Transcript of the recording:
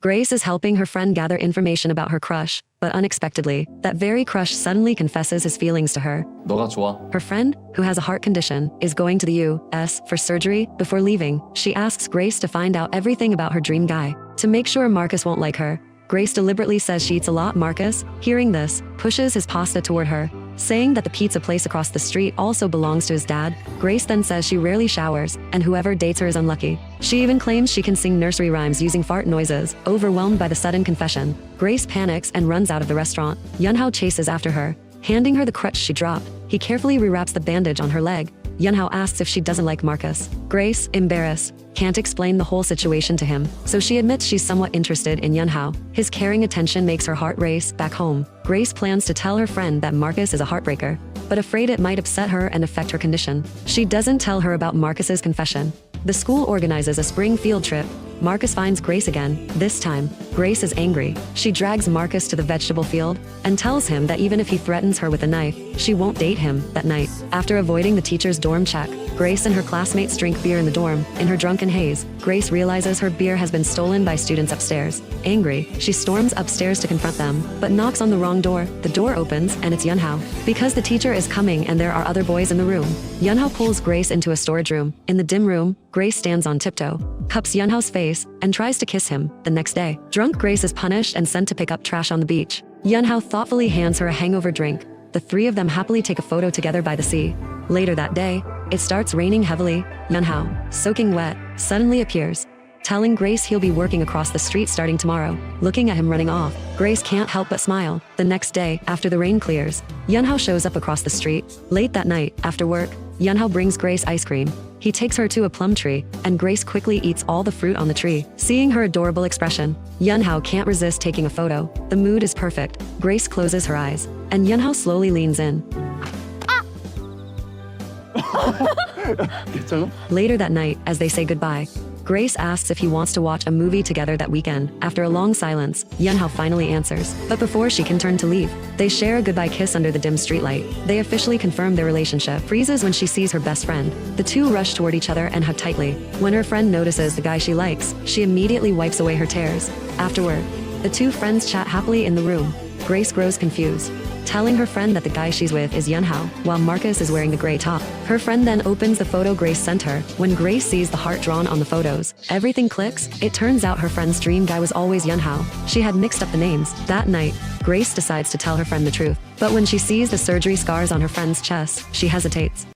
Grace is helping her friend gather information about her crush, but unexpectedly, that very crush suddenly confesses his feelings to her. 너가 좋아. Her friend, who has a heart condition, is going to the U.S. for surgery. Before leaving, she asks Grace to find out everything about her dream guy. To make sure Marcus won't like her, Grace deliberately says she eats a lot. Marcus, hearing this, pushes his pasta toward her, saying that the pizza place across the street also belongs to his dad. Grace then says she rarely showers, and whoever dates her is unlucky. She even claims she can sing nursery rhymes using fart noises. Overwhelmed by the sudden confession, Grace panics and runs out of the restaurant. Yunhao chases after her, handing her the crutch she dropped. He carefully rewraps the bandage on her leg. Yunhao asks if she doesn't like Marcus. Grace, embarrassed, can't explain the whole situation to him, so she admits she's somewhat interested in Yunhao. His caring attention makes her heart race. Back home, Grace plans to tell her friend that Marcus is a heartbreaker, but afraid it might upset her and affect her condition, she doesn't tell her about Marcus's confession. The school organizes a spring field trip. Marcus finds Grace again. This time, Grace is angry. She drags Marcus to the vegetable field and tells him that even if he threatens her with a knife, she won't date him that night. After avoiding the teacher's dorm check, Grace and her classmates drink beer in the dorm. In her drunken haze, Grace realizes her beer has been stolen by students upstairs. Angry, she storms upstairs to confront them, but knocks on the wrong door. The door opens, and it's Yunhao. Because the teacher is coming and there are other boys in the room, Yunhao pulls Grace into a storage room. In the dim room, Grace stands on tiptoe, cups Yunhao's face, and tries to kiss him. The next day, drunk Grace is punished and sent to pick up trash on the beach. Yunhao thoughtfully hands her a hangover drink. The three of them happily take a photo together by the sea. Later that day, it starts raining heavily. Yunhao, soaking wet, suddenly appears, telling Grace he'll be working across the street starting tomorrow. Looking at him running off, Grace can't help but smile. The next day, after the rain clears, Yunhao shows up across the street. Late that night, after work, Yunhao brings Grace ice cream. He takes her to a plum tree, and Grace quickly eats all the fruit on the tree. Seeing her adorable expression, Yunhao can't resist taking a photo. The mood is perfect. Grace closes her eyes, and Yunhao slowly leans in. 괜찮아? Later that night, as they say goodbye, Grace asks if he wants to watch a movie together that weekend. After a long silence, Yunhao finally answers. But before she can turn to leave, they share a goodbye kiss under the dim streetlight. They officially confirm their relationship. Freezes when she sees her best friend. The two rush toward each other and hug tightly. When her friend notices the guy she likes, she immediately wipes away her tears. Afterward, the two friends chat happily in the room. Grace grows confused, telling her friend that the guy she's with is Yunhao, while Marcus is wearing the gray top. Her friend then opens the photo Grace sent her. When Grace sees the heart drawn on the photos, everything clicks. It turns out her friend's dream guy was always Yunhao. She had mixed up the names. That night, Grace decides to tell her friend the truth. But when she sees the surgery scars on her friend's chest, she hesitates.